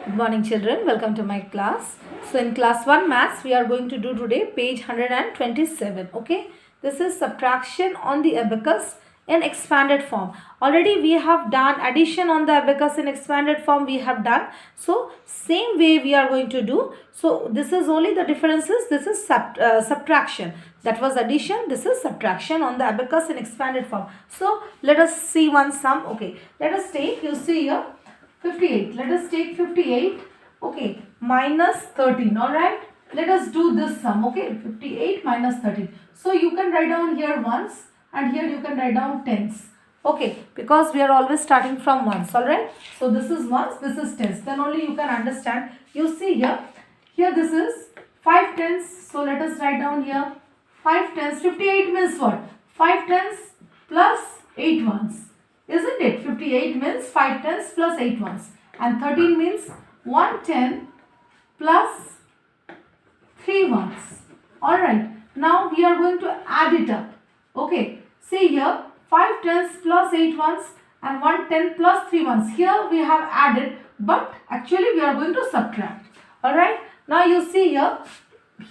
Good morning children, welcome to my class. So in class 1 maths we are going to do today page 127. Okay, this is subtraction on the abacus in expanded form. Already we have done addition on the abacus in expanded form, we have done. So same way we are going to do. So this is only the differences, this is subtraction. That was addition, this is subtraction on the abacus in expanded form. So let us see one sum. Okay, let us take, you see here, 58. Let us take 58. Okay. Minus 13. Alright. Let us do this sum. Okay. 58 minus 13. So you can write down here ones and here you can write down tens. Okay. Because we are always starting from ones. Alright. So this is ones. This is tens. Then only you can understand. You see here. Here this is 5 tens. So let us write down here 5 tens. 58 means what? 5 tens plus 8 ones. Isn't it? 58 means 5 tens plus 8 ones. And 13 means 1 10 plus 3 ones. Alright. Now we are going to add it up. Okay. See here. 5 tens plus 8 ones and 1 10 plus 3 ones. Here we have added, but actually we are going to subtract. Alright. Now you see here.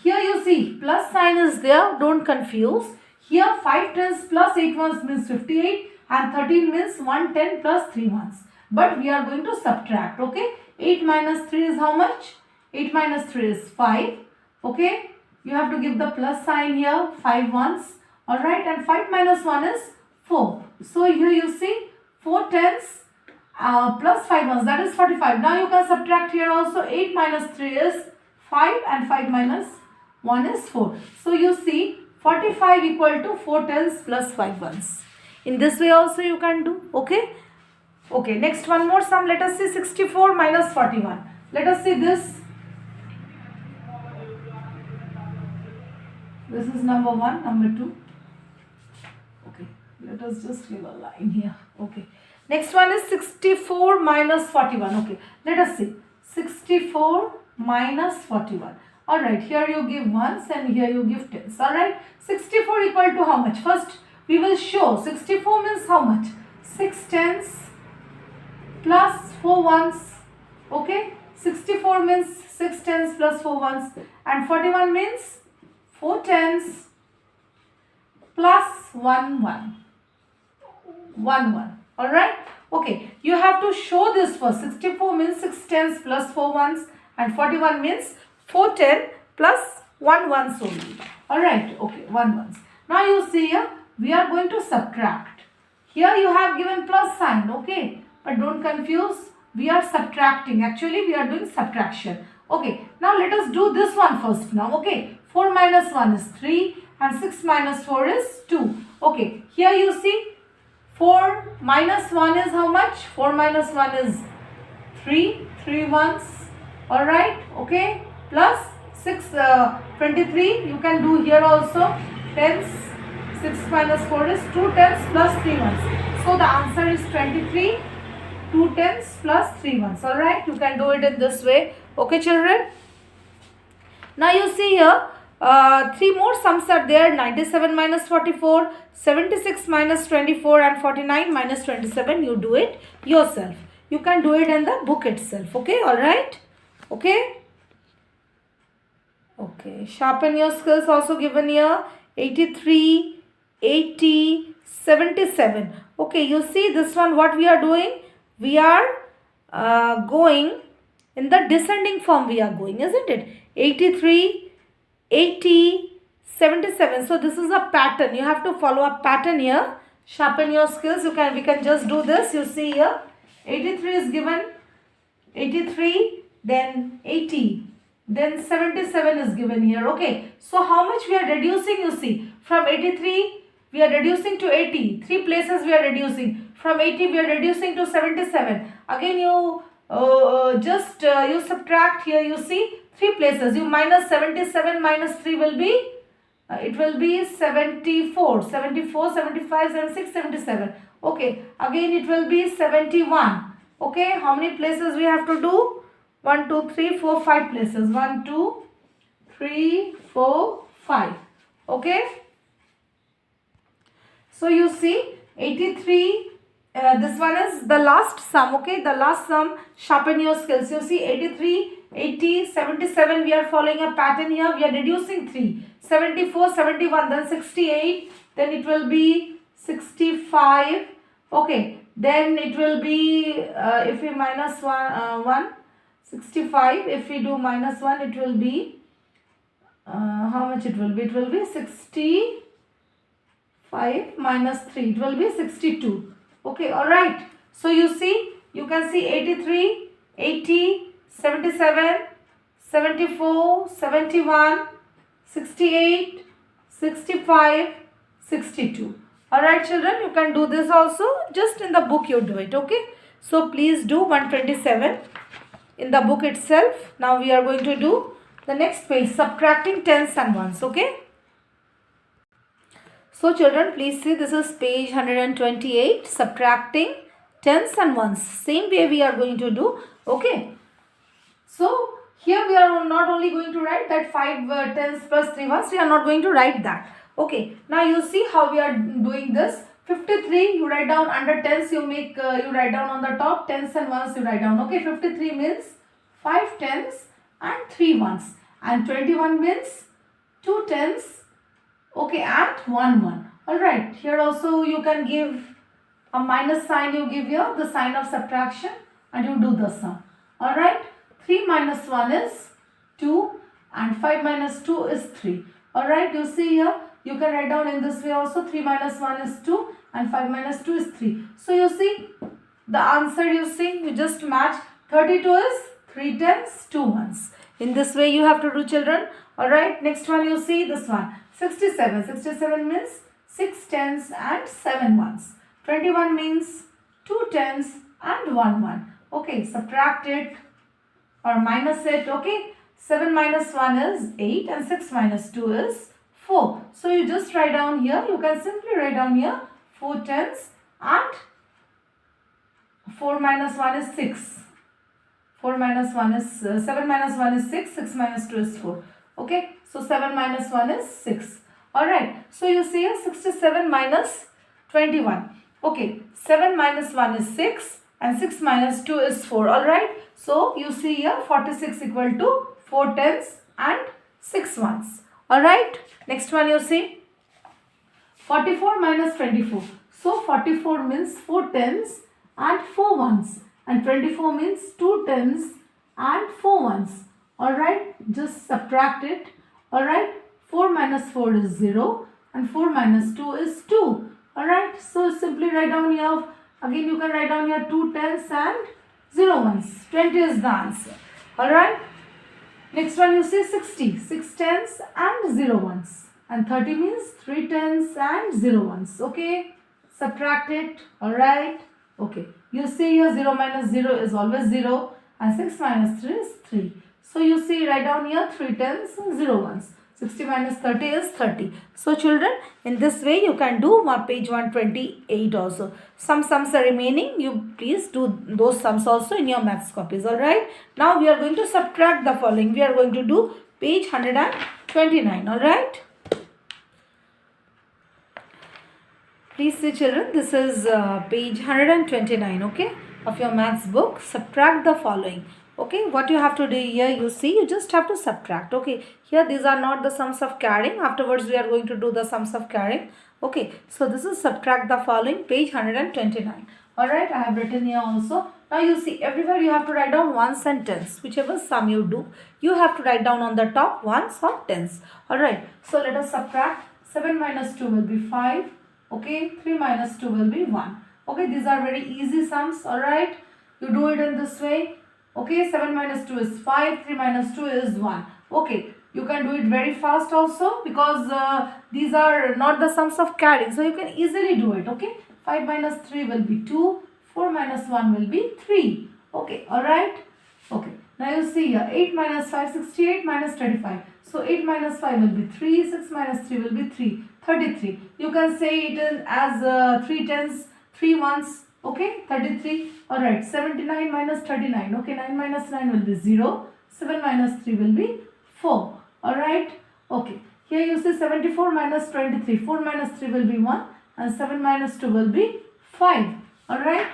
Here you see plus sign is there. Don't confuse. Here 5 tens plus 8 ones means 58. And 13 means 110 plus 3 ones. But we are going to subtract. Okay. 8 minus 3 is how much? 8 minus 3 is 5. Okay. You have to give the plus sign here. 5 ones. Alright. And 5 minus 1 is 4. So here you see 4 tens plus 5 ones. That is 45. Now you can subtract here also. 8 minus 3 is 5 and 5 minus 1 is 4. So you see 45 equal to 4 tens plus 5 ones. In this way also you can do. Okay. Okay. Next one more sum. Let us see 64 minus 41. Let us see this. This is number 1. Number 2. Okay. Let us just give a line here. Okay. Next one is 64 minus 41. Okay. Let us see. 64 minus 41. Alright. Here you give ones and here you give tens. Alright. 64 equal to how much? First we will show 64 means how much? 6 tens plus 4 ones. Okay. 64 means 6 tens plus 4 ones. And 41 means 4 tens plus 1 1. 1 1. Alright. Okay. You have to show this first. 64 means 6 tens plus 4 ones. And 41 means 4 10 plus 1 ones only. Alright. Okay. 1 ones. Now you see here. We are going to subtract. Here you have given plus sign, okay? But don't confuse. We are subtracting. Actually, we are doing subtraction. Okay. Now let us do this one first now, okay? 4 minus 1 is 3 and 6 minus 4 is 2. Okay. Here you see 4 minus 1 is how much? 4 minus 1 is 3. 3 ones. Alright. Okay. Plus 6, 23. You can do here also. Tens. 6 minus 4 is 2 tens plus 3 ones. So the answer is 23. 2 tens plus 3 ones. Alright. You can do it in this way. Okay children. Now you see here. 3 more sums are there. 97 minus 44. 76 minus 24 and 49 minus 27. You do it yourself. You can do it in the book itself. Okay. Alright. Okay. Okay. Sharpen your skills also given here. 83. 80, 77. Okay, you see this one what we are doing? We are going in the descending form we are going, isn't it? 83, 80, 77. So this is a pattern. You have to follow a pattern here. Sharpen your skills. We can just do this. You see here. 83 is given. 83, then 80. Then 77 is given here. Okay. So how much we are reducing, you see? From 83, we are reducing to 80. 3 places we are reducing. From 80, we are reducing to 77. Again, you you subtract here. You see 3 places. You minus 77 minus 3 will be, it will be 74. 74, 75, 76, 77. Okay. Again, it will be 71. Okay. How many places we have to do? 1, 2, 3, 4, 5 places. 1, 2, 3, 4, 5. Okay. So you see 83, this one is the last sum, okay? The last sum, sharpen your skills. You see 83, 80, 77, we are following a pattern here. We are reducing 3. 74, 71, then 68, then it will be 65, okay? Then it will be, if we minus 1, 65, if we do minus 1, it will be, how much it will be? It will be 65 minus 3, it will be 62. Okay, alright. So you see, you can see 83, 80, 77, 74, 71, 68, 65, 62. Alright children, you can do this also. Just in the book you do it, okay? So please do 127 in the book itself. Now we are going to do the next page, subtracting tens and ones, okay? So children, please see, this is page 128, subtracting tens and ones. Same way we are going to do, okay? So here we are not only going to write that 5 tens plus 3 ones, we are not going to write that. Okay, now you see how we are doing this. 53 you write down under tens, you write down on the top, tens and ones you write down. Okay, 53 means 5 tens and 3 ones, and 21 means 2 tens, okay, and 1 1. Alright, here also you can give a minus sign, you give here the sign of subtraction and you do the sum. Alright, 3 minus 1 is 2 and 5 minus 2 is 3. Alright, you see here, you can write down in this way also, 3 minus 1 is 2 and 5 minus 2 is 3. So you see, the answer you see, you just match. 32 is 3 tens, 2 ones. In this way you have to do children. Alright, next one you see this one. 67. 67 means 6 tens and 7 ones. 21 means 2 tens and 1 1. Okay, subtract it or minus it. Okay, 7 minus 1 is 8 and 6 minus 2 is 4. So you just write down here. You can simply write down here 4 tens and 4 minus 1 is 6. 4 minus 1 is 7 minus 1 is 6. 6 minus 2 is 4. Okay, so 7 minus 1 is 6. Alright, so you see here 67 minus 21. Okay, 7 minus 1 is 6 and 6 minus 2 is 4. Alright, so you see here 46 equal to 4 tens and 6 ones. Alright, next one you see 44 minus 24. So 44 means 4 tens and 4 ones, and 24 means 2 tens and 4 ones. Alright, just subtract it. Alright, 4 minus 4 is 0 and 4 minus 2 is 2. Alright, so simply write down here, again you can write down here 2 tens and 0 ones. 20 is the answer. Alright, next one you see 60. 6 tens and 0 ones, and 30 means 3 tens and 0 ones. Okay, subtract it. Alright, okay, you see here 0 minus 0 is always 0 and 6 minus 3 is 3. So you see, write down here 3 tens and 0 ones. 60 minus 30 is 30. So children, in this way you can do page 128 also. Some sums are remaining. You please do those sums also in your maths copies. Alright. Now we are going to subtract the following. We are going to do page 129. Alright. Please see children, this is page 129, okay, of your maths book. Subtract the following. Okay, what you have to do here, you see, you just have to subtract. Okay, here these are not the sums of carrying. Afterwards we are going to do the sums of carrying. Okay, so this is subtract the following, page 129. Alright, I have written here also. Now you see, everywhere you have to write down ones and tens. Whichever sum you do, you have to write down on the top ones or tens. Alright, so let us subtract. 7 minus 2 will be 5. Okay, 3 minus 2 will be 1. Okay, these are very easy sums. Alright, you do it in this way. Okay, 7 minus 2 is 5, 3 minus 2 is 1. Okay, you can do it very fast also, because these are not the sums of carrying. So you can easily do it. Okay, 5 minus 3 will be 2, 4 minus 1 will be 3. Okay, alright. Okay, now you see here 8 minus 5, 68 minus 25. So 8 minus 5 will be 3, 6 minus 3 will be 3, 33. You can say it is as 3 tens, 3 ones. Okay, 33. Alright, 79 minus 39. Okay, 9 minus 9 will be 0. 7 minus 3 will be 4. Alright, okay. Here you see 74 minus 23. 4 minus 3 will be 1 and 7 minus 2 will be 5. Alright.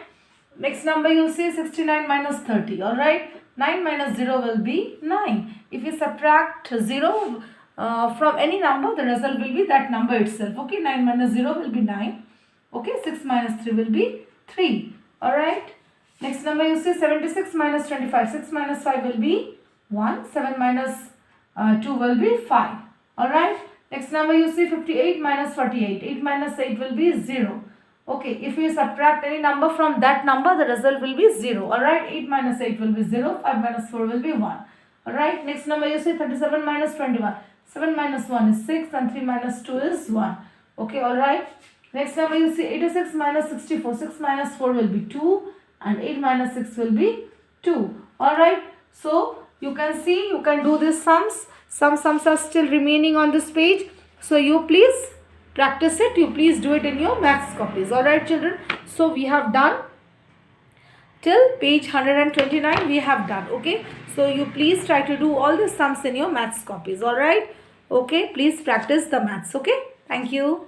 Next number you see 69 minus 30. Alright. 9 minus 0 will be 9. If you subtract 0 from any number, the result will be that number itself. Okay. 9 minus 0 will be 9. Okay. 6 minus 3 will be 3. Alright. Next number you see 76 minus 25. 6 minus 5 will be 1. 7 minus 2 will be 5. Alright. Next number you see 58 minus 48. 8 minus 8 will be 0. Okay, if you subtract any number from that number, the result will be 0. Alright, 8 minus 8 will be 0. 5 minus 4 will be 1. Alright, next number you see 37 minus 21. 7 minus 1 is 6 and 3 minus 2 is 1. Okay, alright. Next number you see 86 minus 64. 6 minus 4 will be 2 and 8 minus 6 will be 2. Alright, so you can see, you can do these sums. Some sums are still remaining on this page. So you please practice it. You please do it in your maths copies. Alright children. So we have done till page 129 we have done. Okay. So you please try to do all the sums in your maths copies. Alright. Okay. Please practice the maths. Okay. Thank you.